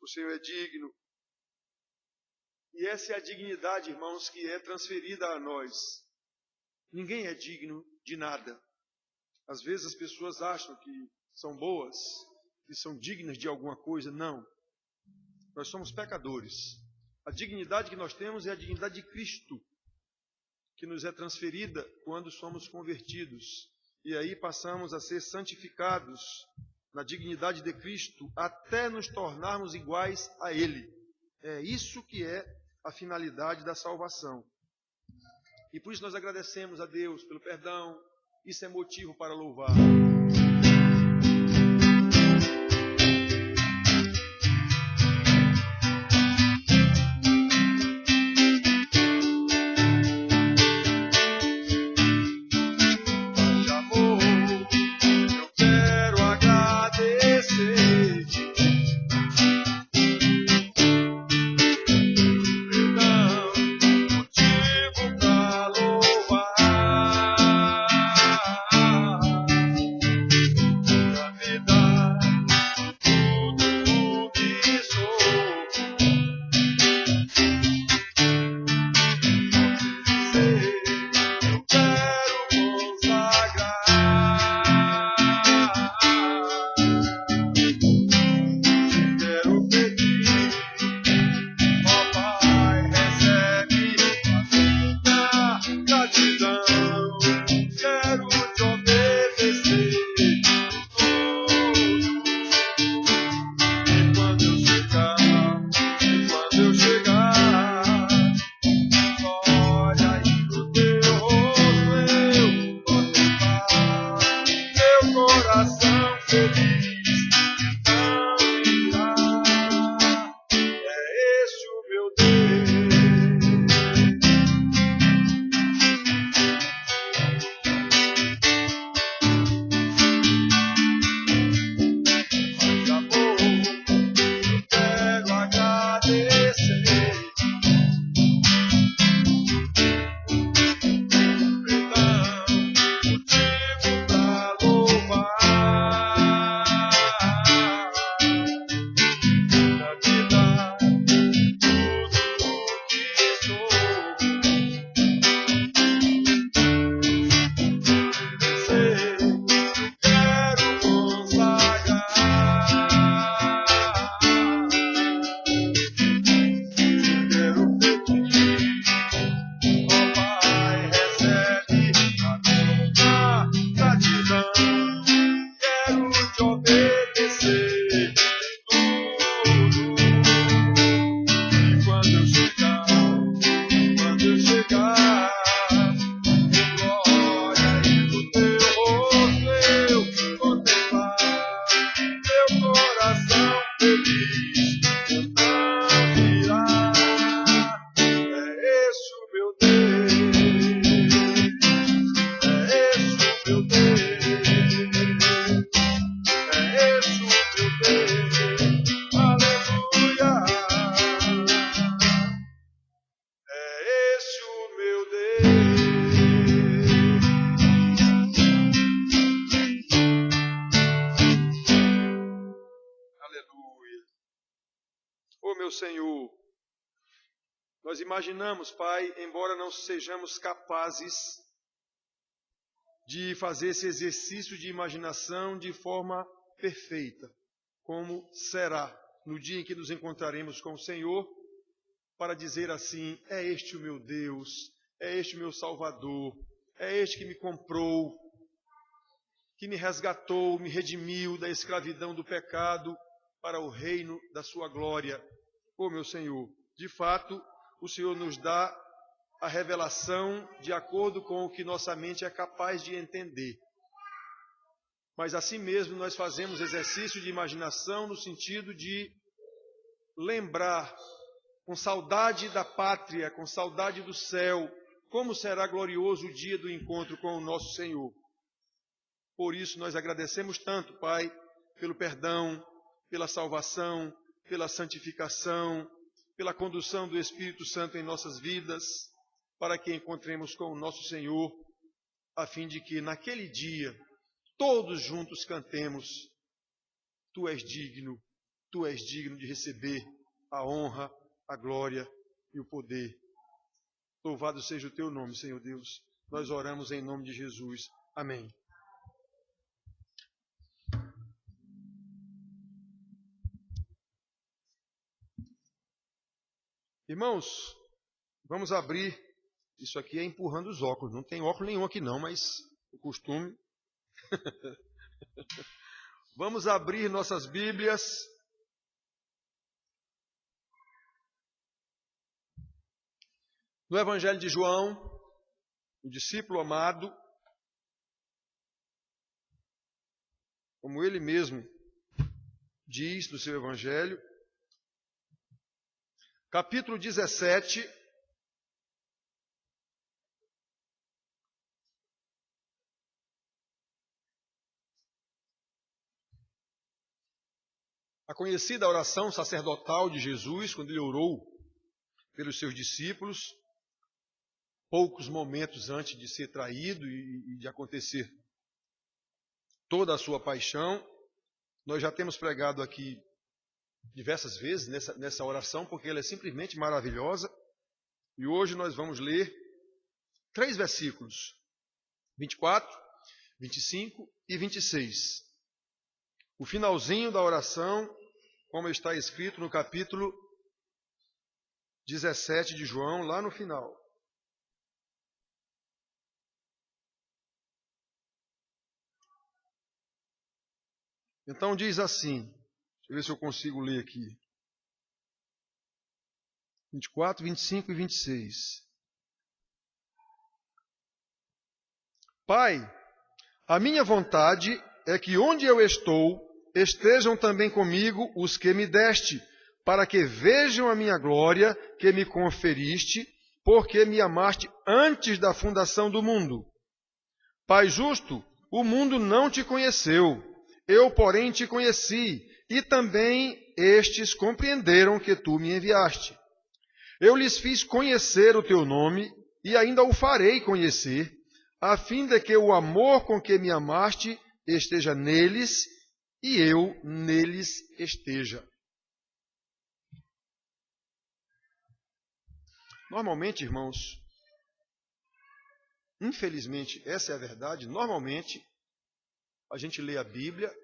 Senhor é digno. E essa é a dignidade, irmãos, que é transferida a nós. Ninguém é digno de nada. Às vezes as pessoas acham que são boas, que são dignas de alguma coisa. Não. Nós somos pecadores. A dignidade que nós temos é a dignidade de Cristo, que nos é transferida quando somos convertidos. E aí passamos a ser santificados na dignidade de Cristo até nos tornarmos iguais a Ele. É isso que é a finalidade da salvação. E por isso nós agradecemos a Deus pelo perdão. Isso é motivo para louvar. Senhor, nós imaginamos, Pai, embora não sejamos capazes de fazer esse exercício de imaginação de forma perfeita, como será no dia em que nos encontraremos com o Senhor, para dizer assim: é este o meu Deus, é este o meu Salvador, é este que me comprou, que me resgatou, me redimiu da escravidão do pecado para o reino da sua glória. Ô meu Senhor, de fato, o Senhor nos dá a revelação de acordo com o que nossa mente é capaz de entender. Mas assim mesmo nós fazemos exercício de imaginação no sentido de lembrar, com saudade da pátria, com saudade do céu, como será glorioso o dia do encontro com o nosso Senhor. Por isso nós agradecemos tanto, Pai, pelo perdão, pela salvação, pela santificação, pela condução do Espírito Santo em nossas vidas, para que encontremos com o nosso Senhor, a fim de que naquele dia todos juntos cantemos: Tu és digno, Tu és digno de receber a honra, a glória e o poder. Louvado seja o teu nome, Senhor Deus. Nós oramos em nome de Jesus. Amém. Irmãos, vamos abrir. Isso aqui é empurrando os óculos. Não tem óculos nenhum aqui não, mas o costume. Vamos abrir nossas Bíblias. No Evangelho de João, o discípulo amado, como ele mesmo diz no seu Evangelho, capítulo 17, a conhecida oração sacerdotal de Jesus, quando ele orou pelos seus discípulos, poucos momentos antes de ser traído e de acontecer toda a sua paixão. Nós já temos pregado aqui diversas vezes nessa oração, porque ela é simplesmente maravilhosa. E hoje nós vamos ler 3 versículos, 24, 25 e 26. O finalzinho da oração, como está escrito no capítulo 17 de João, lá no final. Então diz assim, deixa eu ver se eu consigo ler aqui. 24, 25 e 26. Pai, a minha vontade é que onde eu estou, estejam também comigo os que me deste, para que vejam a minha glória que me conferiste, porque me amaste antes da fundação do mundo. Pai justo, o mundo não te conheceu, eu, porém, te conheci, e também estes compreenderam que tu me enviaste. Eu lhes fiz conhecer o teu nome, e ainda o farei conhecer, a fim de que o amor com que me amaste esteja neles, e eu neles esteja. Normalmente, irmãos, infelizmente, essa é a verdade, normalmente, a gente lê a Bíblia,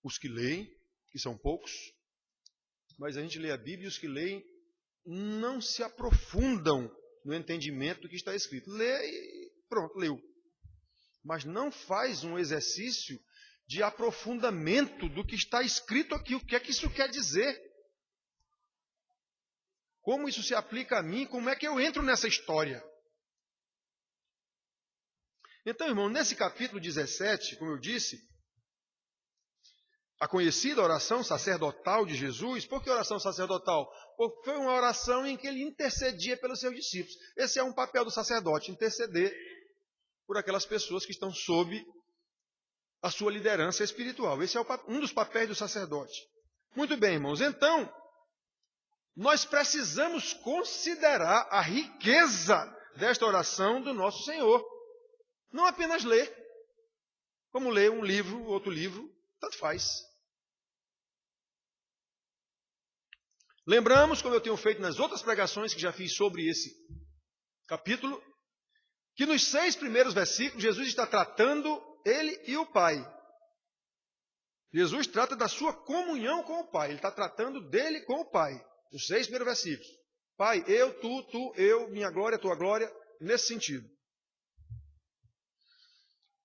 os que leem, que são poucos, mas a gente lê a Bíblia e os que leem não se aprofundam no entendimento do que está escrito. Lê e pronto, leu. Mas não faz um exercício de aprofundamento do que está escrito aqui. O que é que isso quer dizer? Como isso se aplica a mim? Como é que eu entro nessa história? Então, irmão, nesse capítulo 17, como eu disse, a conhecida oração sacerdotal de Jesus. Por que oração sacerdotal? Porque foi uma oração em que ele intercedia pelos seus discípulos. Esse é um papel do sacerdote, interceder por aquelas pessoas que estão sob a sua liderança espiritual. Esse é um dos papéis do sacerdote. Muito bem, irmãos. Então, nós precisamos considerar a riqueza desta oração do nosso Senhor. Não apenas ler, como ler um livro, outro livro, tanto faz. Lembramos, como eu tenho feito nas outras pregações que já fiz sobre esse capítulo, que nos 6 primeiros versículos Jesus está tratando ele e o Pai. Jesus trata da sua comunhão com o Pai. Ele está tratando dele com o Pai. Nos 6 primeiros versículos. Pai, eu, tu, eu, minha glória, tua glória, nesse sentido.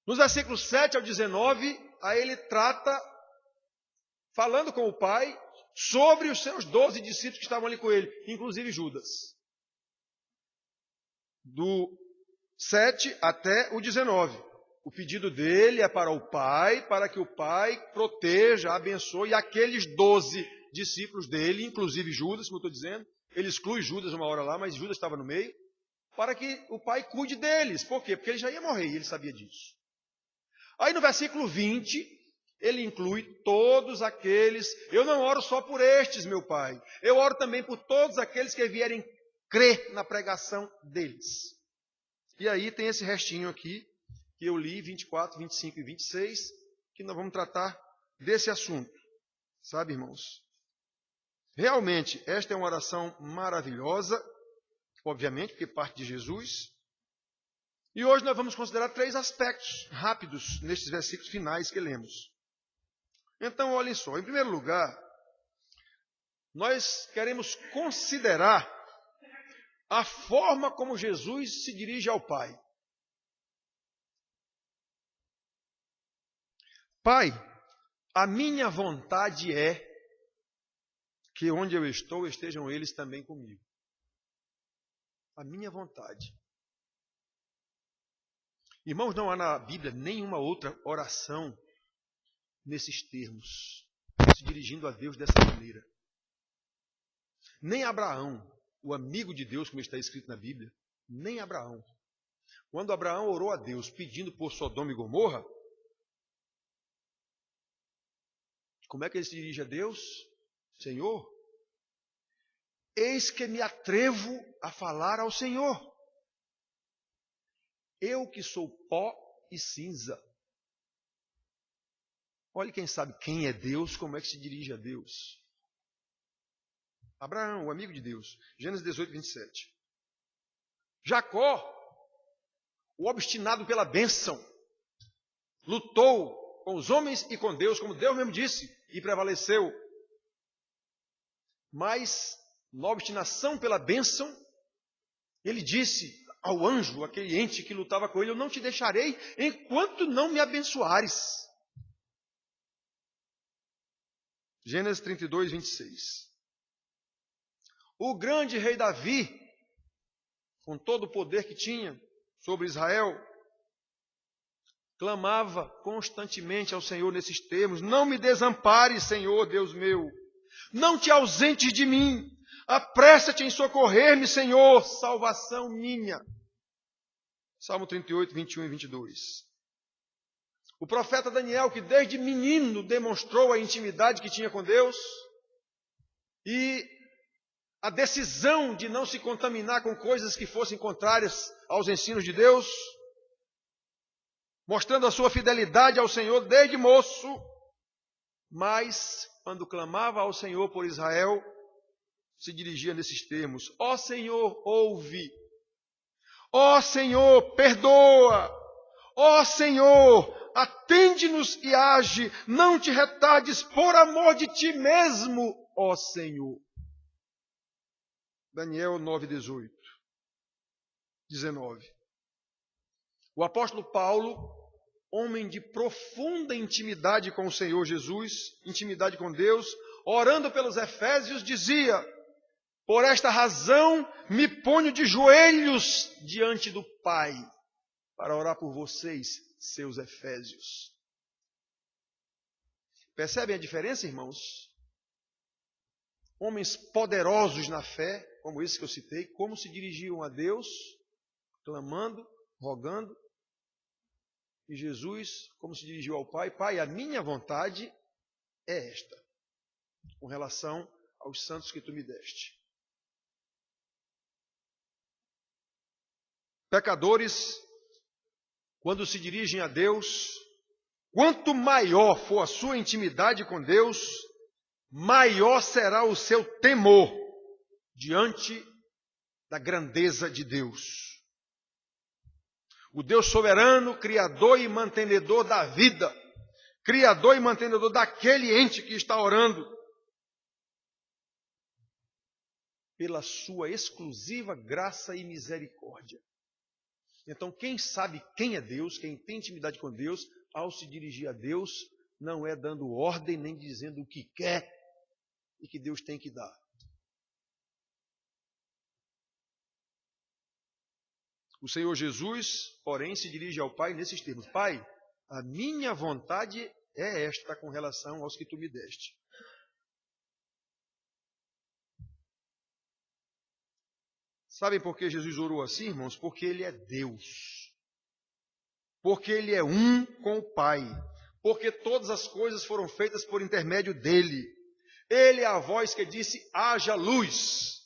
Nos versículos 7 ao 19, aí ele trata, falando com o Pai, sobre os seus 12 discípulos que estavam ali com ele, inclusive Judas. Do 7 até o 19. O pedido dele é para o Pai, para que o Pai proteja, abençoe aqueles 12 discípulos dele, inclusive Judas, como eu estou dizendo. Ele exclui Judas uma hora lá, mas Judas estava no meio, para que o Pai cuide deles. Por quê? Porque ele já ia morrer e ele sabia disso. Aí no versículo 20, ele inclui todos aqueles. Eu não oro só por estes, meu Pai. Eu oro também por todos aqueles que vierem crer na pregação deles. E aí tem esse restinho aqui, que eu li, 24, 25 e 26, que nós vamos tratar desse assunto. Sabe, irmãos? Realmente, esta é uma oração maravilhosa, obviamente, porque parte de Jesus. E hoje nós vamos considerar 3 aspectos rápidos nestes versículos finais que lemos. Então, olhem só. Em primeiro lugar, nós queremos considerar a forma como Jesus se dirige ao Pai. Pai, a minha vontade é que onde eu estou estejam eles também comigo. A minha vontade. Irmãos, não há na Bíblia nenhuma outra oração nesses termos, se dirigindo a Deus dessa maneira. Nem Abraão, o amigo de Deus, como está escrito na Bíblia, nem Abraão. Quando Abraão orou a Deus pedindo por Sodoma e Gomorra, como é que ele se dirige a Deus? Senhor, eis que me atrevo a falar ao Senhor. Eu que sou pó e cinza. Olhe quem sabe quem é Deus, como é que se dirige a Deus. Abraão, o amigo de Deus. Gênesis 18, 27. Jacó, o obstinado pela bênção, lutou com os homens e com Deus, como Deus mesmo disse, e prevaleceu. Mas, na obstinação pela bênção, ele disse ao anjo, aquele ente que lutava com ele, eu não te deixarei enquanto não me abençoares. Gênesis 32, 26. O grande rei Davi, com todo o poder que tinha sobre Israel, clamava constantemente ao Senhor nesses termos: não me desampares, Senhor, Deus meu, não te ausentes de mim, apressa-te em socorrer-me, Senhor, salvação minha. Salmo 38, 21 e 22. O profeta Daniel, que desde menino demonstrou a intimidade que tinha com Deus e a decisão de não se contaminar com coisas que fossem contrárias aos ensinos de Deus, mostrando a sua fidelidade ao Senhor desde moço, mas quando clamava ao Senhor por Israel, se dirigia nesses termos: ó Senhor, ouve, ó Senhor, perdoa, ó Senhor, atende-nos e age, não te retardes por amor de ti mesmo, ó Senhor. Daniel 9, 18, 19. O apóstolo Paulo, homem de profunda intimidade com o Senhor Jesus, intimidade com Deus, orando pelos Efésios, dizia: por esta razão me ponho de joelhos diante do Pai, para orar por vocês, seus Efésios. Percebem a diferença, irmãos? Homens poderosos na fé, como esse que eu citei, como se dirigiam a Deus, clamando, rogando. E Jesus, como se dirigiu ao Pai: Pai, a minha vontade é esta, com relação aos santos que tu me deste. Pecadores, quando se dirigem a Deus, quanto maior for a sua intimidade com Deus, maior será o seu temor diante da grandeza de Deus. O Deus soberano, criador e mantenedor da vida, criador e mantenedor daquele ente que está orando, pela sua exclusiva graça e misericórdia. Então, quem sabe quem é Deus, quem tem intimidade com Deus, ao se dirigir a Deus, não é dando ordem, nem dizendo o que quer e que Deus tem que dar. O Senhor Jesus, porém, se dirige ao Pai nesses termos: Pai, a minha vontade é esta com relação aos que tu me deste. Sabem por que Jesus orou assim, irmãos? Porque Ele é Deus. Porque Ele é um com o Pai. Porque todas as coisas foram feitas por intermédio dEle. Ele é a voz que disse: haja luz.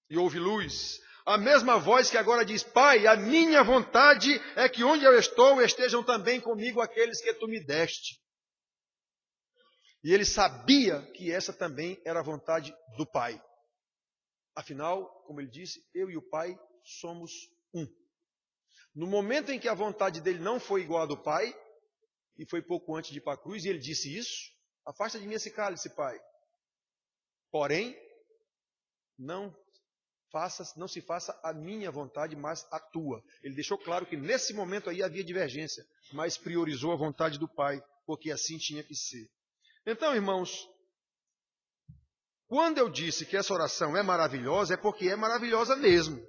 E houve luz. A mesma voz que agora diz: Pai, a minha vontade é que onde eu estou estejam também comigo aqueles que tu me deste. E ele sabia que essa também era a vontade do Pai. Afinal, como ele disse, eu e o Pai somos um. No momento em que a vontade dele não foi igual à do Pai, e foi pouco antes de ir para a cruz, e ele disse isso: afasta de mim esse cálice, Pai. Porém, não se faça a minha vontade, mas a tua. Ele deixou claro que nesse momento aí havia divergência, mas priorizou a vontade do Pai, porque assim tinha que ser. Então, irmãos, quando eu disse que essa oração é maravilhosa, é porque é maravilhosa mesmo.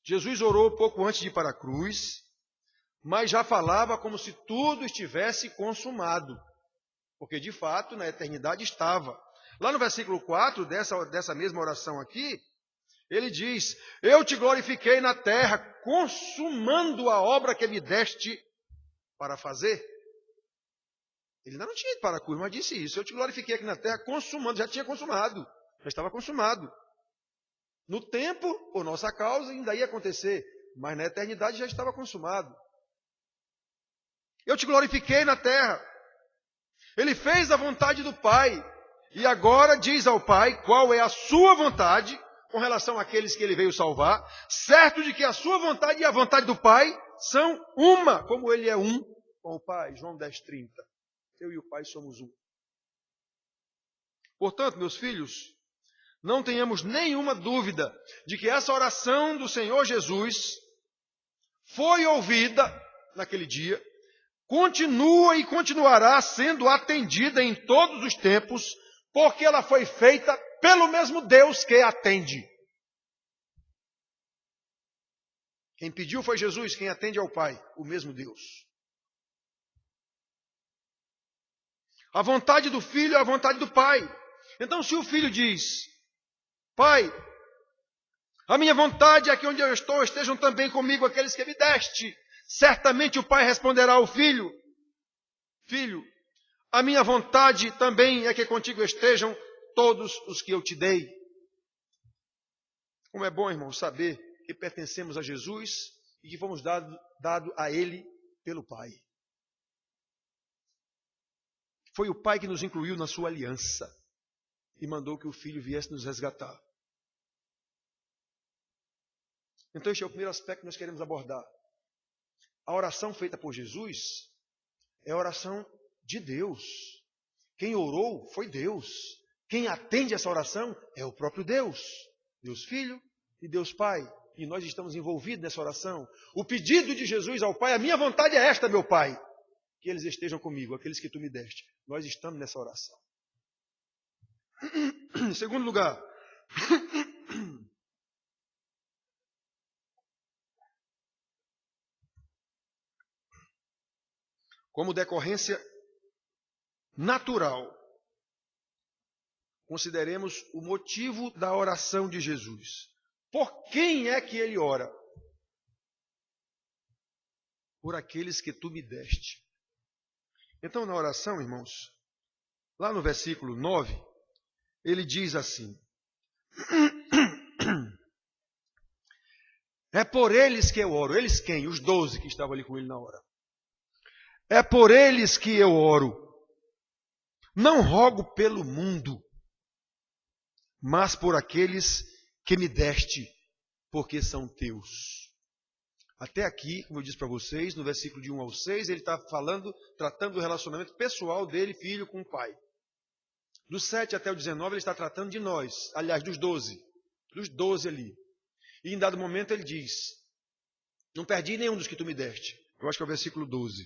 Jesus orou pouco antes de ir para a cruz, mas já falava como se tudo estivesse consumado, porque de fato na eternidade estava. Lá no versículo 4 dessa mesma oração aqui, ele diz: eu te glorifiquei na terra, consumando a obra que me deste para fazer. Ele ainda não tinha ido para a cruz, mas disse isso: eu te glorifiquei aqui na terra, consumando, já tinha consumado, já estava consumado. No tempo, por nossa causa, ainda ia acontecer, mas na eternidade já estava consumado. Eu te glorifiquei na terra. Ele fez a vontade do Pai, e agora diz ao Pai qual é a sua vontade com relação àqueles que ele veio salvar, certo de que a sua vontade e a vontade do Pai são uma, como ele é um com o Pai. João 10:30. Eu e o Pai somos um. Portanto, meus filhos, não tenhamos nenhuma dúvida de que essa oração do Senhor Jesus foi ouvida naquele dia, continua e continuará sendo atendida em todos os tempos, porque ela foi feita pelo mesmo Deus que atende. Quem pediu foi Jesus, quem atende é o Pai, o mesmo Deus. A vontade do Filho é a vontade do Pai. Então, se o Filho diz: Pai, a minha vontade é que onde eu estou estejam também comigo aqueles que me deste, certamente o Pai responderá ao Filho: Filho, a minha vontade também é que contigo estejam todos os que eu te dei. Como é bom, irmão, saber que pertencemos a Jesus e que fomos dado a Ele pelo Pai. Foi o Pai que nos incluiu na sua aliança e mandou que o Filho viesse nos resgatar. Então este é o primeiro aspecto que nós queremos abordar. A oração feita por Jesus é a oração de Deus. Quem orou foi Deus. Quem atende essa oração é o próprio Deus. Deus Filho e Deus Pai. E nós estamos envolvidos nessa oração. O pedido de Jesus ao Pai: a minha vontade é esta, meu Pai, que eles estejam comigo, aqueles que tu me deste. Nós estamos nessa oração. Em segundo lugar, como decorrência natural, consideremos o motivo da oração de Jesus. Por quem é que ele ora? Por aqueles que tu me deste. Então, na oração, irmãos, lá no versículo 9, ele diz assim: é por eles que eu oro. Eles quem? Os 12 que estavam ali com ele na hora. É por eles que eu oro. Não rogo pelo mundo, mas por aqueles que me deste, porque são teus. Até aqui, como eu disse para vocês, no versículo de 1 ao 6, ele está tratando do relacionamento pessoal dele, filho, com o pai. Do 7 até o 19, ele está tratando de nós, aliás, dos 12 ali. E em dado momento ele diz: não perdi nenhum dos que tu me deste. Eu acho que é o versículo 12.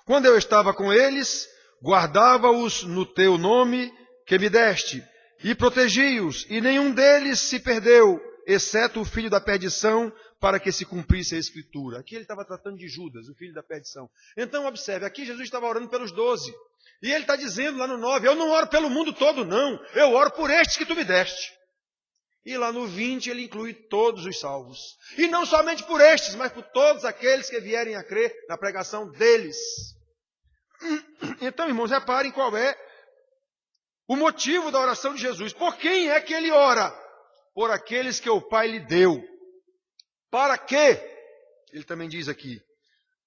Quando eu estava com eles, guardava-os no teu nome que me deste, e protegi-os, e nenhum deles se perdeu, exceto o filho da perdição, para que se cumprisse a Escritura. Aqui ele estava tratando de Judas, o filho da perdição. Então observe, aqui Jesus estava orando pelos 12. E ele está dizendo lá no 9, eu não oro pelo mundo todo, não. Eu oro por estes que tu me deste. E lá no 20 ele inclui todos os salvos. E não somente por estes, mas por todos aqueles que vierem a crer na pregação deles. Então, irmãos, reparem qual é o motivo da oração de Jesus. Por quem é que ele ora? Por aqueles que o Pai lhe deu. Para quê? Ele também diz aqui: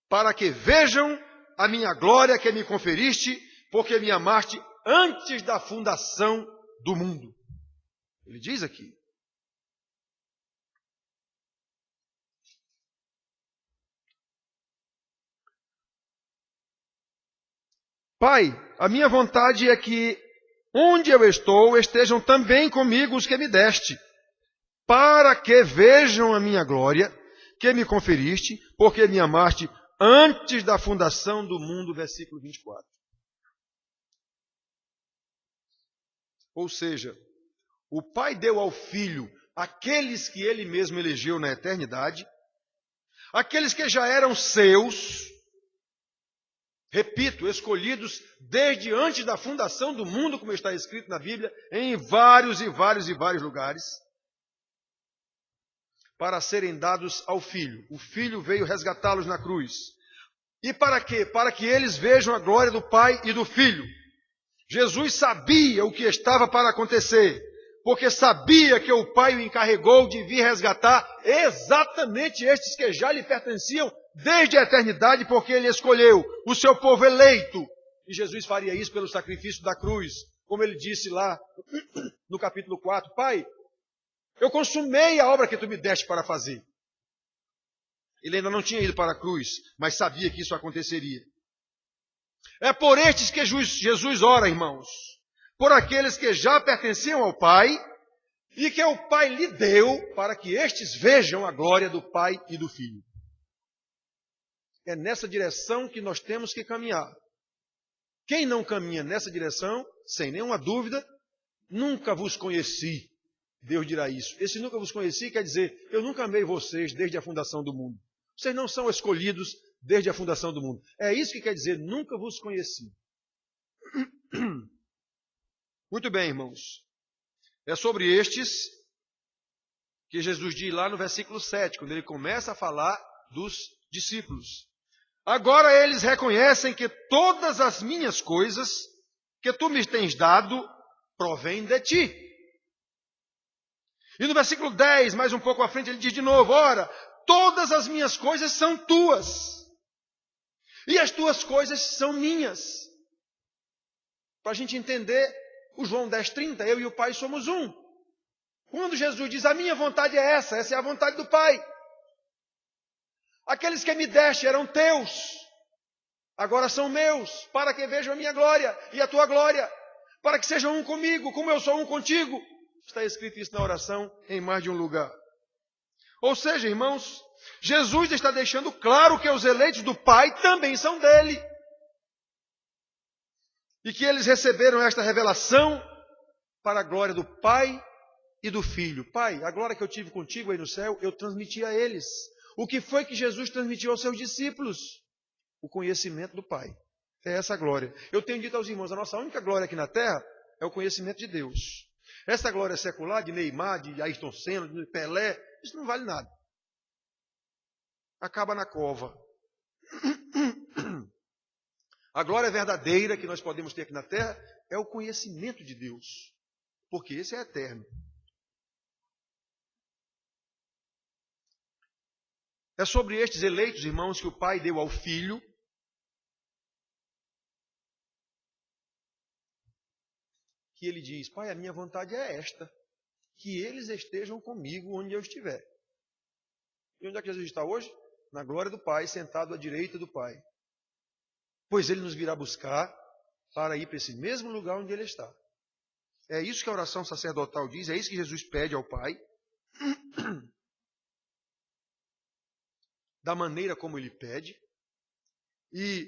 para que vejam a minha glória que me conferiste, porque me amaste antes da fundação do mundo. Ele diz aqui. Pai, a minha vontade é que onde eu estou estejam também comigo os que me deste, para que vejam a minha glória que me conferiste, porque me amaste antes da fundação do mundo, versículo 24. Ou seja, o Pai deu ao Filho aqueles que ele mesmo elegeu na eternidade, aqueles que já eram seus, repito, escolhidos desde antes da fundação do mundo, como está escrito na Bíblia, em vários lugares, para serem dados ao Filho. O Filho veio resgatá-los na cruz. E para quê? Para que eles vejam a glória do Pai e do Filho. Jesus sabia o que estava para acontecer, porque sabia que o Pai o encarregou de vir resgatar exatamente estes que já lhe pertenciam desde a eternidade, porque ele escolheu o seu povo eleito. E Jesus faria isso pelo sacrifício da cruz, como ele disse lá no capítulo 4, Pai, eu consumei a obra que tu me deste para fazer. Ele ainda não tinha ido para a cruz, mas sabia que isso aconteceria. É por estes que Jesus ora, irmãos, por aqueles que já pertenciam ao Pai, e que o Pai lhe deu para que estes vejam a glória do Pai e do Filho. É nessa direção que nós temos que caminhar. Quem não caminha nessa direção, sem nenhuma dúvida, nunca vos conheci. Deus dirá isso. Esse nunca vos conheci quer dizer, eu nunca amei vocês desde a fundação do mundo. Vocês não são escolhidos desde a fundação do mundo. É isso que quer dizer, nunca vos conheci. Muito bem, irmãos. É sobre estes que Jesus diz lá no versículo 7, quando ele começa a falar dos discípulos. Agora eles reconhecem que todas as minhas coisas que tu me tens dado provêm de ti. E no versículo 10, mais um pouco à frente, ele diz de novo, ora, todas as minhas coisas são tuas. E as tuas coisas são minhas. Para a gente entender, o João 10,30, eu e o Pai somos um. Quando Jesus diz, a minha vontade é essa é a vontade do Pai. Aqueles que me deste eram teus, agora são meus, para que vejam a minha glória e a tua glória, para que sejam um comigo, como eu sou um contigo. Está escrito isso na oração em mais de um lugar. Ou seja, irmãos, Jesus está deixando claro que os eleitos do Pai também são dele. E que eles receberam esta revelação para a glória do Pai e do Filho. Pai, a glória que eu tive contigo aí no céu, eu transmiti a eles. O que foi que Jesus transmitiu aos seus discípulos? O conhecimento do Pai. É essa glória. Eu tenho dito aos irmãos, a nossa única glória aqui na terra é o conhecimento de Deus. Essa glória secular de Neymar, de Ayrton Senna, de Pelé, isso não vale nada. Acaba na cova. A glória verdadeira que nós podemos ter aqui na terra é o conhecimento de Deus. Porque esse é eterno. É sobre estes eleitos, irmãos, que o Pai deu ao Filho que ele diz, Pai, a minha vontade é esta, que eles estejam comigo onde eu estiver. E onde é que Jesus está hoje? Na glória do Pai, sentado à direita do Pai. Pois ele nos virá buscar para ir para esse mesmo lugar onde ele está. É isso que a oração sacerdotal diz, é isso que Jesus pede ao Pai. Da maneira como ele pede. E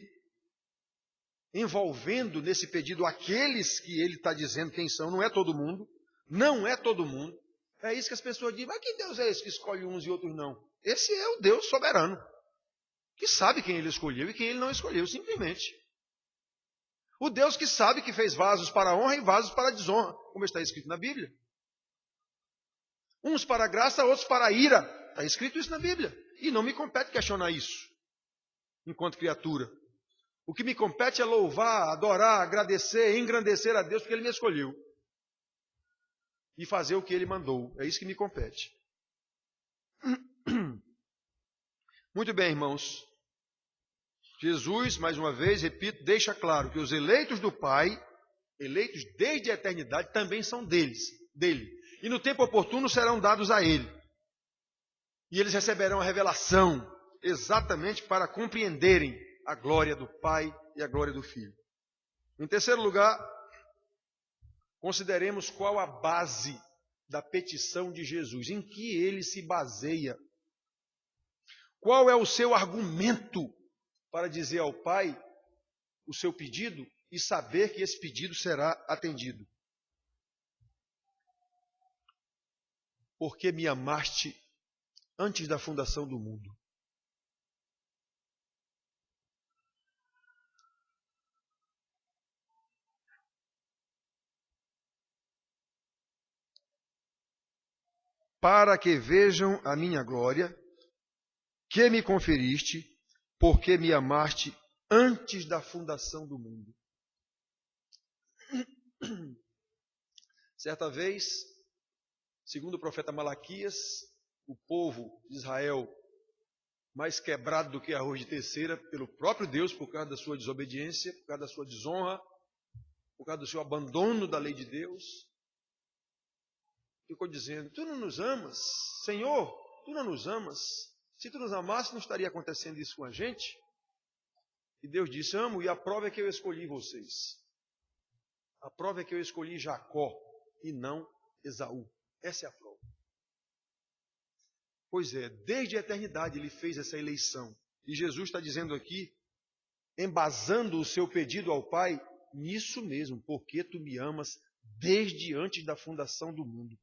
envolvendo nesse pedido aqueles que ele está dizendo quem são, não é todo mundo. Não é todo mundo. É isso que as pessoas dizem, mas que Deus é esse que escolhe uns e outros não? Esse é o Deus soberano, que sabe quem ele escolheu e quem ele não escolheu, simplesmente. O Deus que sabe que fez vasos para a honra e vasos para a desonra, como está escrito na Bíblia. Uns para a graça, outros para a ira. Está escrito isso na Bíblia. E não me compete questionar isso, enquanto criatura. O que me compete é louvar, adorar, agradecer, engrandecer a Deus porque Ele me escolheu. E fazer o que Ele mandou. É isso que me compete. Muito bem, irmãos. Jesus, mais uma vez, repito, deixa claro que os eleitos do Pai, eleitos desde a eternidade, também são dele. E no tempo oportuno serão dados a ele. E eles receberão a revelação exatamente para compreenderem a glória do Pai e a glória do Filho. Em terceiro lugar, consideremos qual a base da petição de Jesus, em que ele se baseia. Qual é o seu argumento para dizer ao Pai o seu pedido e saber que esse pedido será atendido? Porque me amaste antes da fundação do mundo. Para que vejam a minha glória, que me conferiste, porque me amaste antes da fundação do mundo. Certa vez, segundo o profeta Malaquias, o povo de Israel, mais quebrado do que arroz de terceira, pelo próprio Deus, por causa da sua desobediência, por causa da sua desonra, por causa do seu abandono da lei de Deus, ficou dizendo: tu não nos amas, Senhor, tu não nos amas. Se tu nos amasse, não estaria acontecendo isso com a gente? E Deus disse: amo, e a prova é que eu escolhi vocês. A prova é que eu escolhi Jacó e não Esaú. Essa é a prova. Pois é, desde a eternidade ele fez essa eleição. E Jesus está dizendo aqui, embasando o seu pedido ao Pai, nisso mesmo, porque tu me amas desde antes da fundação do mundo.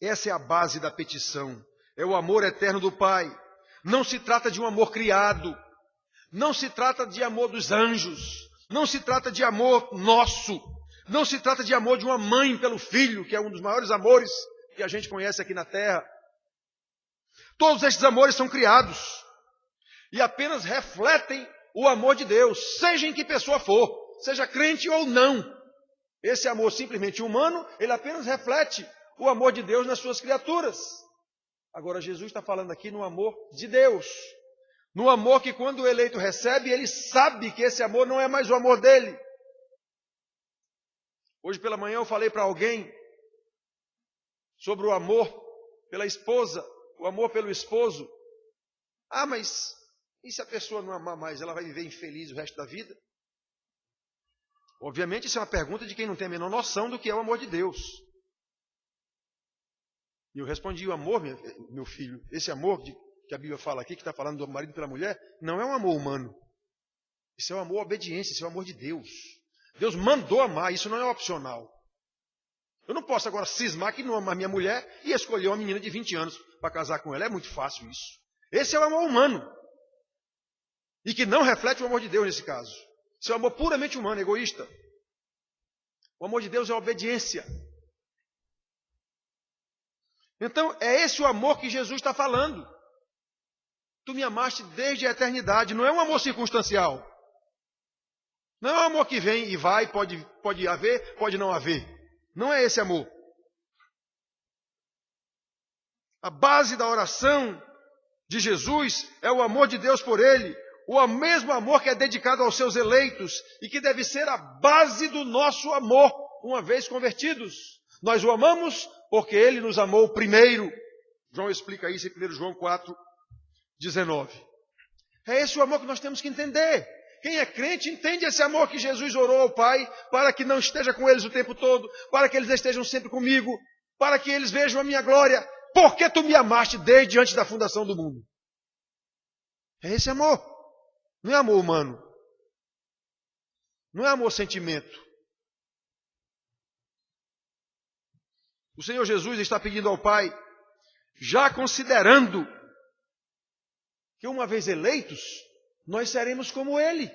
Essa é a base da petição. É o amor eterno do Pai. Não se trata de um amor criado. Não se trata de amor dos anjos. Não se trata de amor nosso. Não se trata de amor de uma mãe pelo filho, que é um dos maiores amores que a gente conhece aqui na terra. Todos estes amores são criados e apenas refletem o amor de Deus, seja em que pessoa for, seja crente ou não. Esse amor simplesmente humano, ele apenas reflete o amor de Deus nas suas criaturas. Agora Jesus está falando aqui no amor de Deus. No amor que quando o eleito recebe, ele sabe que esse amor não é mais o amor dele. Hoje pela manhã eu falei para alguém sobre o amor pela esposa, o amor pelo esposo. Ah, mas e se a pessoa não amar mais, ela vai viver infeliz o resto da vida? Obviamente isso é uma pergunta de quem não tem a menor noção do que é o amor de Deus. E eu respondi: o amor, meu filho, esse amor que a Bíblia fala aqui, que está falando do marido pela mulher, não é um amor humano. Isso é um amor à obediência, isso é o amor de Deus. Deus mandou amar, isso não é opcional. Eu não posso agora cismar que não ama a minha mulher e escolher uma menina de 20 anos para casar com ela. É muito fácil isso. Esse é o amor humano. E que não reflete o amor de Deus nesse caso. Isso é um amor puramente humano, egoísta. O amor de Deus é a obediência. Então, é esse o amor que Jesus está falando. Tu me amaste desde a eternidade. Não é um amor circunstancial. Não é um amor que vem e vai, pode haver, pode não haver. Não é esse amor. A base da oração de Jesus é o amor de Deus por ele. O mesmo amor que é dedicado aos seus eleitos e que deve ser a base do nosso amor, uma vez convertidos. Nós o amamos porque ele nos amou primeiro. João explica isso em 1 João 4:19. É esse o amor que nós temos que entender. Quem é crente entende esse amor que Jesus orou ao Pai para que não esteja com eles o tempo todo, para que eles estejam sempre comigo, para que eles vejam a minha glória, porque tu me amaste desde antes da fundação do mundo. É esse amor. Não é amor humano. Não é amor sentimento. O Senhor Jesus está pedindo ao Pai, já considerando que uma vez eleitos, nós seremos como Ele.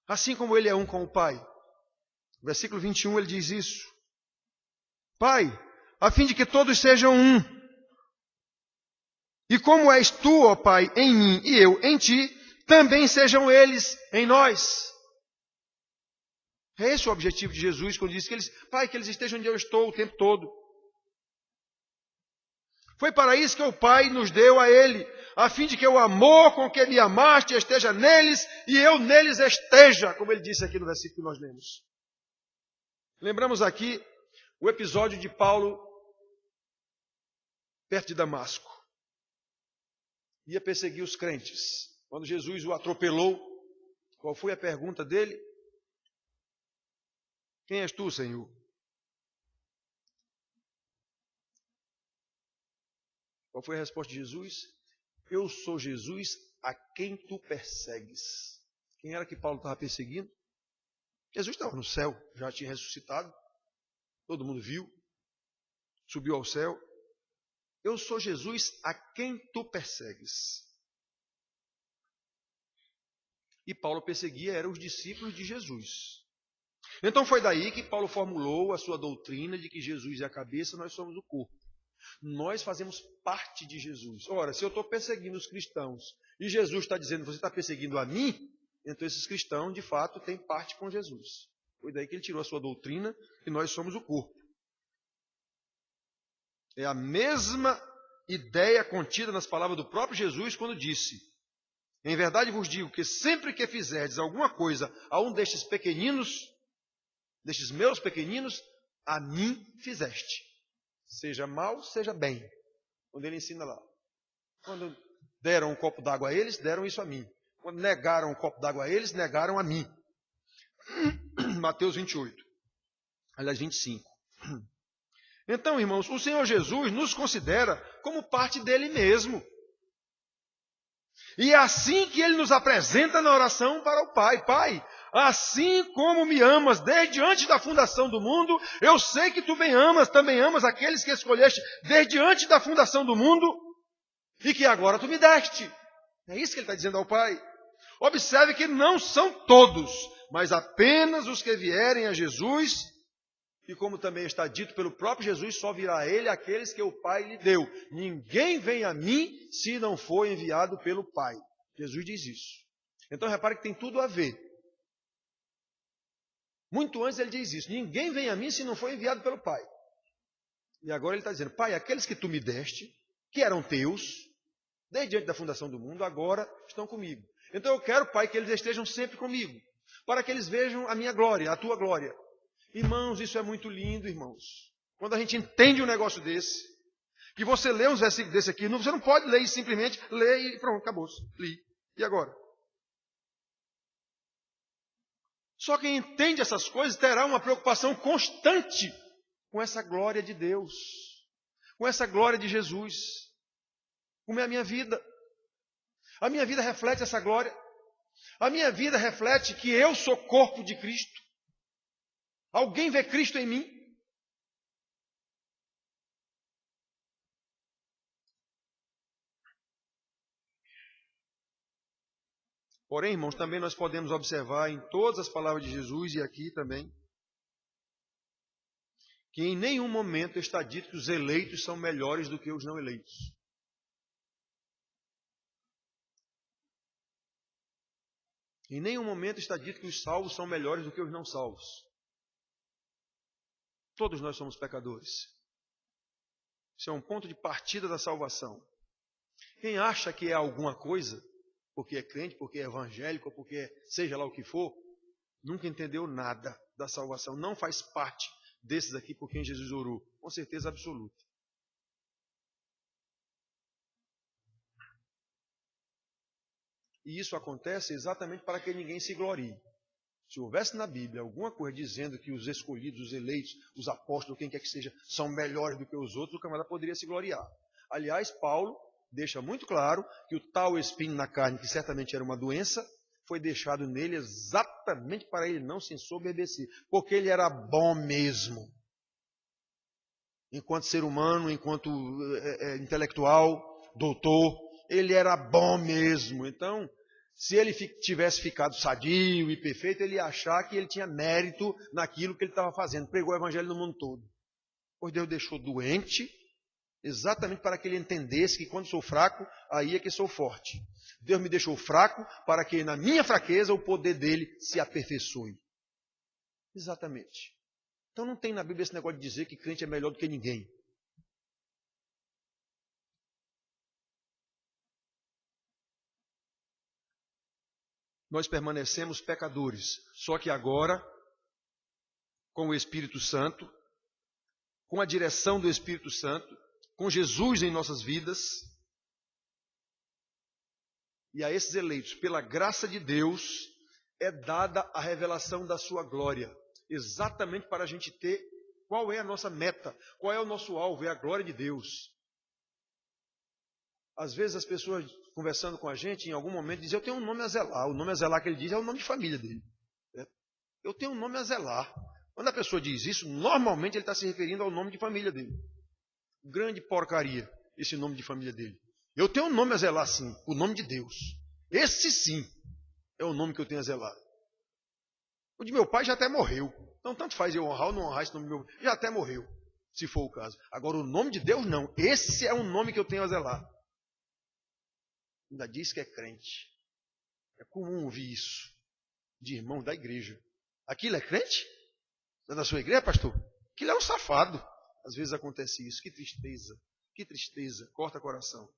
Assim como Ele é um com o Pai. Versículo 21, ele diz isso. Pai, a fim de que todos sejam um. E como és tu, ó Pai, em mim e eu em ti, também sejam eles em nós. É esse o objetivo de Jesus, quando diz que eles, Pai, que eles estejam onde eu estou o tempo todo. Foi para isso que o Pai nos deu a Ele, a fim de que o amor com que me amaste esteja neles e eu neles esteja, como ele disse aqui no versículo que nós lemos. Lembramos aqui o episódio de Paulo perto de Damasco. Ia perseguir os crentes. Quando Jesus o atropelou, qual foi a pergunta dele? Quem és tu, Senhor? Qual foi a resposta de Jesus? Eu sou Jesus a quem tu persegues. Quem era que Paulo estava perseguindo? Jesus estava no céu, já tinha ressuscitado. Todo mundo viu. Subiu ao céu. Eu sou Jesus a quem tu persegues. E Paulo perseguia eram os discípulos de Jesus. Então foi daí que Paulo formulou a sua doutrina de que Jesus é a cabeça, nós somos o corpo. Nós fazemos parte de Jesus. Ora, se eu estou perseguindo os cristãos e Jesus está dizendo você está perseguindo a mim, então esses cristãos de fato têm parte com Jesus. Foi daí que ele tirou a sua doutrina que nós somos o corpo. É a mesma ideia contida nas palavras do próprio Jesus quando disse: em verdade vos digo que sempre que fizerdes alguma coisa a um destes pequeninos, destes meus pequeninos, a mim fizeste. Seja mal, seja bem. Quando ele ensina lá. Quando deram um copo d'água a eles, deram isso a mim. Quando negaram um copo d'água a eles, negaram a mim. Mateus 28. Aliás, 25. Então, irmãos, o Senhor Jesus nos considera como parte dele mesmo. E é assim que ele nos apresenta na oração para o Pai. Pai, assim como me amas desde antes da fundação do mundo, eu sei que tu também amas aqueles que escolheste desde antes da fundação do mundo e que agora tu me deste. É isso que ele está dizendo ao Pai. Observe que não são todos, mas apenas os que vierem a Jesus. E como também está dito pelo próprio Jesus, só virá a ele aqueles que o Pai lhe deu. Ninguém vem a mim se não for enviado pelo Pai. Jesus diz isso. Então repare que tem tudo a ver. Muito antes ele diz isso. Ninguém vem a mim se não for enviado pelo Pai. E agora ele está dizendo, Pai, aqueles que tu me deste, que eram teus, desde antes da fundação do mundo, agora estão comigo. Então eu quero, Pai, que eles estejam sempre comigo, para que eles vejam a minha glória, a tua glória. Irmãos, isso é muito lindo, irmãos. Quando a gente entende um negócio desse, que você lê uns versículos desse aqui, você não pode ler e simplesmente ler e pronto, acabou. Li. E agora? Só quem entende essas coisas terá uma preocupação constante com essa glória de Deus, com essa glória de Jesus. Como é a minha vida? A minha vida reflete essa glória. A minha vida reflete que eu sou corpo de Cristo. Alguém vê Cristo em mim? Porém, irmãos, também nós podemos observar em todas as palavras de Jesus e aqui também, que em nenhum momento está dito que os eleitos são melhores do que os não eleitos. Em nenhum momento está dito que os salvos são melhores do que os não salvos. Todos nós somos pecadores. Isso é um ponto de partida da salvação. Quem acha que é alguma coisa, porque é crente, porque é evangélico, porque seja lá o que for, nunca entendeu nada da salvação. Não faz parte desses aqui por quem Jesus orou. Com certeza absoluta. E isso acontece exatamente para que ninguém se glorie. Se houvesse na Bíblia alguma coisa dizendo que os escolhidos, os eleitos, os apóstolos, quem quer que seja, são melhores do que os outros, o camarada poderia se gloriar. Aliás, Paulo deixa muito claro que o tal espinho na carne, que certamente era uma doença, foi deixado nele exatamente para ele não se ensoberbecer, porque ele era bom mesmo. Enquanto ser humano, enquanto intelectual, doutor, ele era bom mesmo. Então, se ele tivesse ficado sadio e perfeito, ele ia achar que ele tinha mérito naquilo que ele estava fazendo. Pregou o evangelho no mundo todo. Pois Deus deixou doente, exatamente para que ele entendesse que quando sou fraco, aí é que sou forte. Deus me deixou fraco para que na minha fraqueza o poder dele se aperfeiçoe. Exatamente. Então não tem na Bíblia esse negócio de dizer que crente é melhor do que ninguém. nós permanecemos pecadores. Só que agora, com o Espírito Santo, com a direção do Espírito Santo, com Jesus em nossas vidas, e a esses eleitos, pela graça de Deus, é dada a revelação da sua glória, exatamente para a gente ter qual é a nossa meta, qual é o nosso alvo, é a glória de Deus. Às vezes as pessoas conversando com a gente, em algum momento, dizem, eu tenho um nome a zelar. O nome a zelar que ele diz é o nome de família dele. Eu tenho um nome a zelar. Quando a pessoa diz isso, normalmente ele está se referindo ao nome de família dele. Grande porcaria, esse nome de família dele. Eu tenho um nome a zelar, sim, o nome de Deus. Esse sim é o nome que eu tenho a zelar. O de meu pai já até morreu. Então, tanto faz eu honrar ou não honrar esse nome do meu pai. Já até morreu, se for o caso. Agora, o nome de Deus, não. Esse é o nome que eu tenho a zelar. Ainda diz que é crente. É comum ouvir isso de irmãos da igreja. Aquilo é crente? É da sua igreja, pastor? Aquilo é um safado. Às vezes acontece isso. Que tristeza. Que tristeza. Corta coração.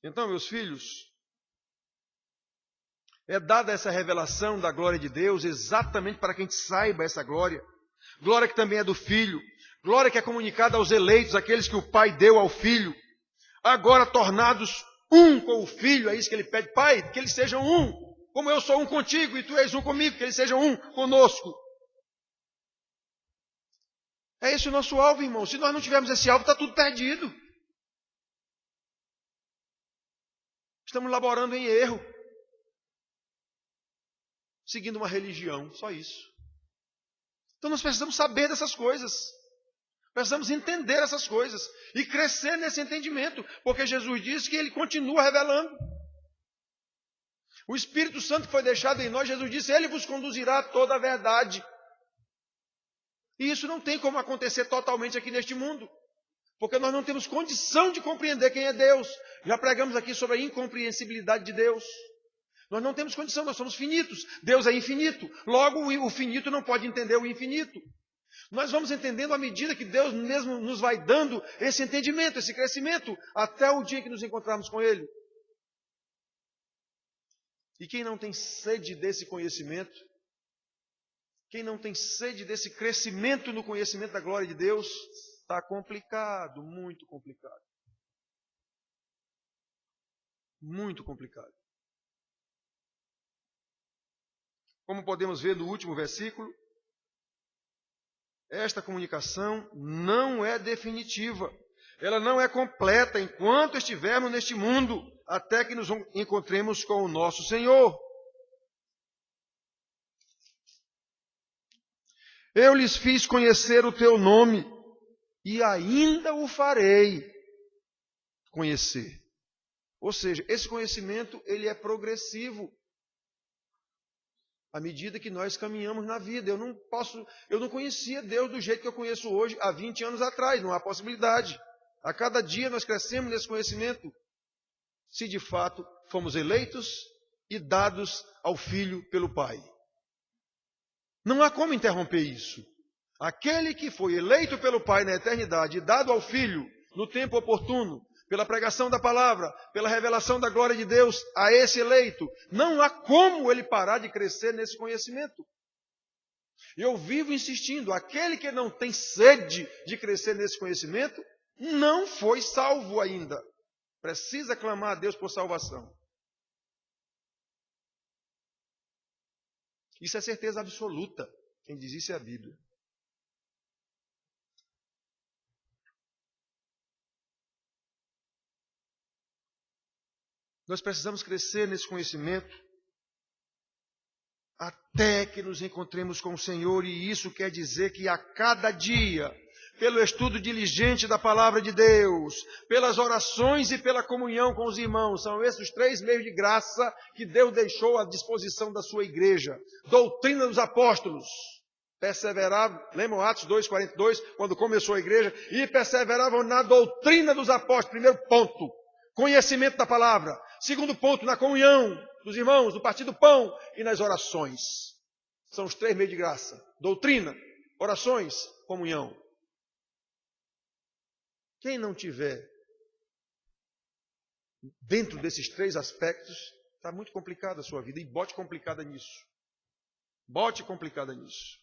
Então, meus filhos, é dada essa revelação da glória de Deus exatamente para que a gente saiba essa glória. Glória que também é do Filho. Glória que é comunicada aos eleitos, aqueles que o Pai deu ao Filho. Agora tornados um com o Filho, é isso que ele pede. Pai, que eles sejam um, como eu sou um contigo e tu és um comigo, que eles sejam um conosco. É esse o nosso alvo, irmão. Se nós não tivermos esse alvo, está tudo perdido. Estamos laborando em erro. Seguindo uma religião, só isso. Então nós precisamos saber dessas coisas. Precisamos entender essas coisas. E crescer nesse entendimento. Porque Jesus disse que Ele continua revelando. O Espírito Santo que foi deixado em nós, Jesus disse, Ele vos conduzirá a toda a verdade. E isso não tem como acontecer totalmente aqui neste mundo. Porque nós não temos condição de compreender quem é Deus. Já pregamos aqui sobre a incompreensibilidade de Deus. Nós não temos condição, nós somos finitos. Deus é infinito. Logo, o finito não pode entender o infinito. Nós vamos entendendo à medida que Deus mesmo nos vai dando esse entendimento, esse crescimento, até o dia que nos encontrarmos com Ele. E quem não tem sede desse conhecimento, quem não tem sede desse crescimento no conhecimento da glória de Deus, está complicado, muito complicado. Muito complicado. Como podemos ver no último versículo, esta comunicação não é definitiva. Ela não é completa enquanto estivermos neste mundo, até que nos encontremos com o nosso Senhor. Eu lhes fiz conhecer o teu nome, e ainda o farei conhecer. Ou seja, esse conhecimento ele é progressivo. À medida que nós caminhamos na vida. Eu não conhecia Deus do jeito que eu conheço hoje, há 20 anos atrás, não há possibilidade. A cada dia nós crescemos nesse conhecimento, se de fato fomos eleitos e dados ao Filho pelo Pai. Não há como interromper isso. Aquele que foi eleito pelo Pai na eternidade e dado ao Filho no tempo oportuno, pela pregação da palavra, pela revelação da glória de Deus a esse eleito, não há como ele parar de crescer nesse conhecimento. Eu vivo insistindo, aquele que não tem sede de crescer nesse conhecimento, não foi salvo ainda. Precisa clamar a Deus por salvação. Isso é certeza absoluta. Quem diz isso é a Bíblia. Nós precisamos crescer nesse conhecimento até que nos encontremos com o Senhor, e isso quer dizer que a cada dia, pelo estudo diligente da palavra de Deus, pelas orações e pela comunhão com os irmãos, são esses os 3 meios de graça que Deus deixou à disposição da sua igreja. Doutrina dos apóstolos. Perseveravam, lembram Atos 2:42, quando começou a igreja, e perseveravam na doutrina dos apóstolos. Primeiro ponto, conhecimento da palavra. Segundo ponto, na comunhão dos irmãos, no partir do pão e nas orações. São os 3 meios de graça. Doutrina, orações, comunhão. Quem não tiver dentro desses 3 aspectos, está muito complicada a sua vida. E bote complicada nisso. Bote complicada nisso.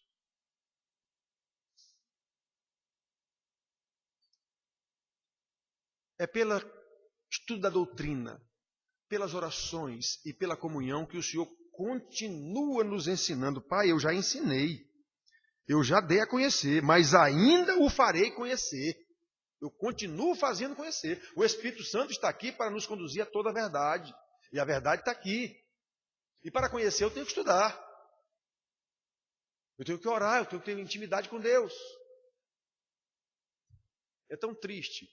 É pelo estudo da doutrina, pelas orações e pela comunhão que o Senhor continua nos ensinando. Pai, eu já ensinei, eu já dei a conhecer, mas ainda o farei conhecer. Eu continuo fazendo conhecer. O Espírito Santo está aqui para nos conduzir a toda a verdade. E a verdade está aqui. E para conhecer eu tenho que estudar. Eu tenho que orar, eu tenho que ter intimidade com Deus. É tão triste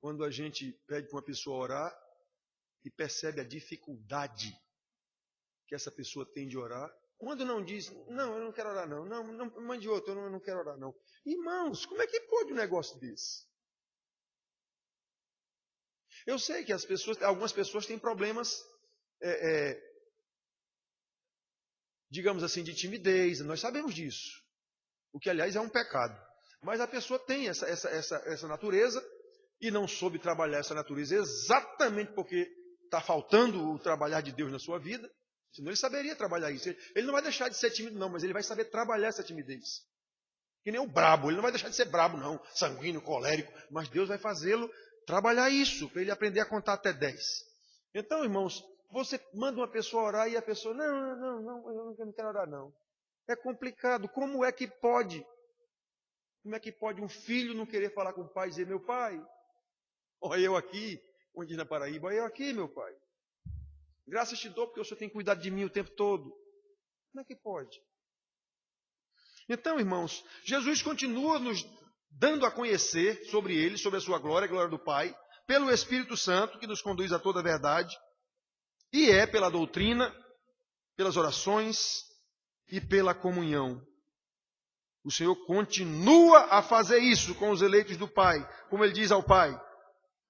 quando a gente pede para uma pessoa orar e percebe a dificuldade que essa pessoa tem de orar. Quando não diz, não, eu não quero orar não, não mande outro, eu não quero orar não. Irmãos, como é que pode um negócio desse? Eu sei que algumas pessoas têm problemas, digamos assim, de timidez, nós sabemos disso. O que, aliás, é um pecado. Mas a pessoa tem essa natureza e não soube trabalhar essa natureza exatamente porque está faltando o trabalhar de Deus na sua vida. Senão ele saberia trabalhar isso. Ele não vai deixar de ser tímido, não, mas ele vai saber trabalhar essa timidez. Que nem o brabo, ele não vai deixar de ser brabo, não, sanguíneo, colérico, mas Deus vai fazê-lo trabalhar isso, para ele aprender a contar até 10. Então, irmãos, você manda uma pessoa orar e a pessoa, não, eu não quero orar, não. É complicado. Como é que pode? Como é que pode um filho não querer falar com o pai e dizer, meu pai, olha eu aqui, onde na Paraíba, olha eu aqui, meu pai. Graças te dou porque o Senhor tem cuidado de mim o tempo todo. Como é que pode? Então, irmãos, Jesus continua nos dando a conhecer sobre Ele, sobre a sua glória, a glória do Pai, pelo Espírito Santo, que nos conduz a toda a verdade, e é pela doutrina, pelas orações e pela comunhão. O Senhor continua a fazer isso com os eleitos do Pai, como Ele diz ao Pai,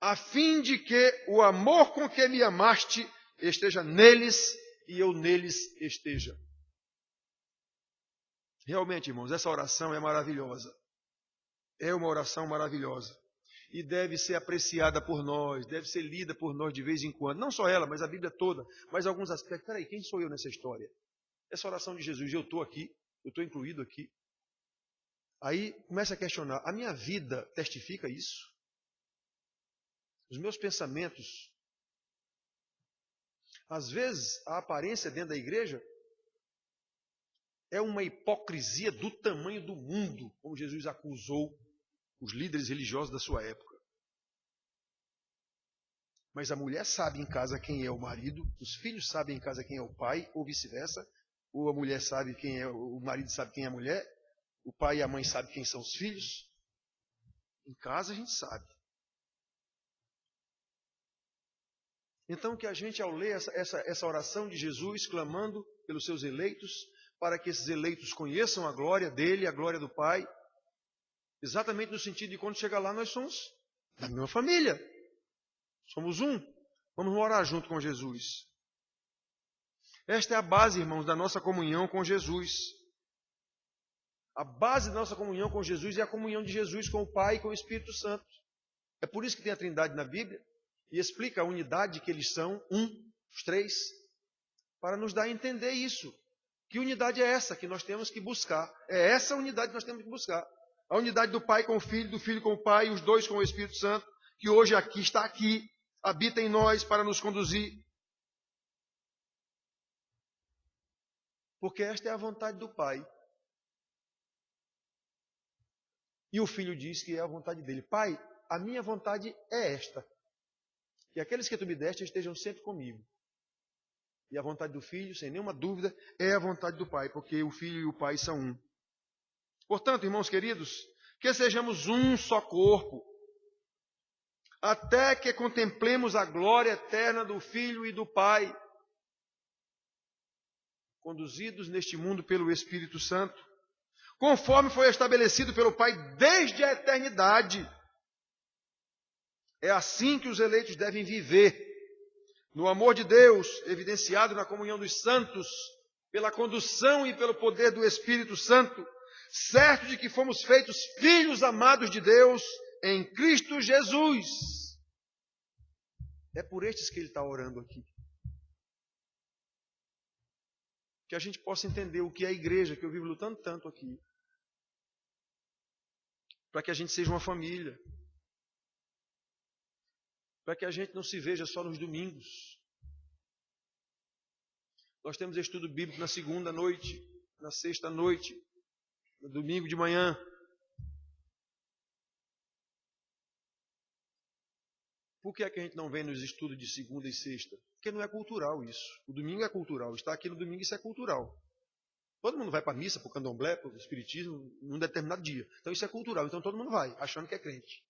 a fim de que o amor com que me amaste esteja neles e eu neles esteja. Realmente, irmãos, essa oração é maravilhosa. É uma oração maravilhosa. E deve ser apreciada por nós, deve ser lida por nós de vez em quando. Não só ela, mas a Bíblia toda. Mas alguns aspectos. Peraí, quem sou eu nessa história? Essa oração de Jesus, eu estou aqui, eu estou incluído aqui. Aí começa a questionar, a minha vida testifica isso? Os meus pensamentos? Às vezes, a aparência dentro da igreja é uma hipocrisia do tamanho do mundo, como Jesus acusou os líderes religiosos da sua época. Mas a mulher sabe em casa quem é o marido, os filhos sabem em casa quem é o pai, ou vice-versa. Ou a mulher sabe quem é, o marido sabe quem é a mulher, o pai e a mãe sabem quem são os filhos. Em casa a gente sabe. Então que a gente, ao ler essa oração de Jesus, clamando pelos seus eleitos, para que esses eleitos conheçam a glória dele, a glória do Pai, exatamente no sentido de quando chegar lá nós somos da mesma família. Somos um. Vamos orar junto com Jesus. Esta é a base, irmãos, da nossa comunhão com Jesus. A base da nossa comunhão com Jesus é a comunhão de Jesus com o Pai e com o Espírito Santo. É por isso que tem a Trindade na Bíblia e explica a unidade que eles são, os 3, para nos dar a entender isso. Que unidade é essa que nós temos que buscar? É essa unidade que nós temos que buscar. A unidade do Pai com o Filho, do Filho com o Pai, os 2 com o Espírito Santo, que hoje está aqui, habita em nós para nos conduzir. Porque esta é a vontade do Pai. E o Filho diz que é a vontade dele. Pai, a minha vontade é esta. Que aqueles que tu me deste estejam sempre comigo. E a vontade do Filho, sem nenhuma dúvida, é a vontade do Pai, porque o Filho e o Pai são um. Portanto, irmãos queridos, que sejamos um só corpo, até que contemplemos a glória eterna do Filho e do Pai, conduzidos neste mundo pelo Espírito Santo, conforme foi estabelecido pelo Pai desde a eternidade. É assim que os eleitos devem viver, no amor de Deus, evidenciado na comunhão dos santos, pela condução e pelo poder do Espírito Santo, certo de que fomos feitos filhos amados de Deus em Cristo Jesus. É por estes que ele está orando aqui. Que a gente possa entender o que é a igreja, que eu vivo lutando tanto aqui. Para que a gente seja uma família. Para que a gente não se veja só nos domingos. Nós temos estudo bíblico na segunda noite, na sexta noite, no domingo de manhã. Por que é que a gente não vem nos estudos de segunda e sexta? Porque não é cultural isso. O domingo é cultural. Estar aqui no domingo, isso é cultural. Todo mundo vai para a missa, para o candomblé, para o espiritismo, num determinado dia. Então isso é cultural. Então todo mundo vai, achando que é crente.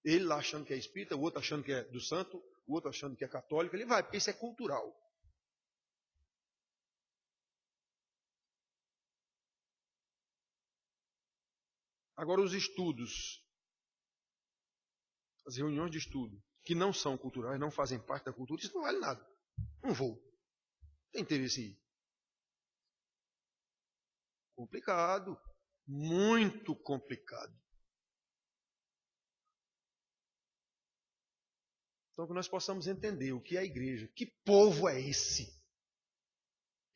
Ele lá achando que é espírita, o outro achando que é do santo, o outro achando que é católico. Ele vai, porque isso é cultural. Agora os estudos, as reuniões de estudo, que não são culturais, não fazem parte da cultura, isso não vale nada. Não vou. Tem interesse em ir. Complicado. Muito complicado. Então que nós possamos entender o que é a igreja. Que povo é esse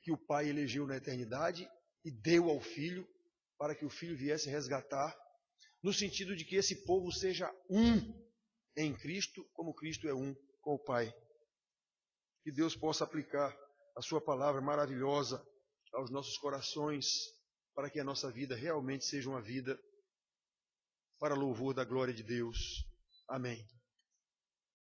que o Pai elegeu na eternidade e deu ao Filho para que o Filho viesse resgatar, no sentido de que esse povo seja um em Cristo, como Cristo é um com o Pai. Que Deus possa aplicar a sua palavra maravilhosa aos nossos corações, para que a nossa vida realmente seja uma vida para louvor da glória de Deus. Amém.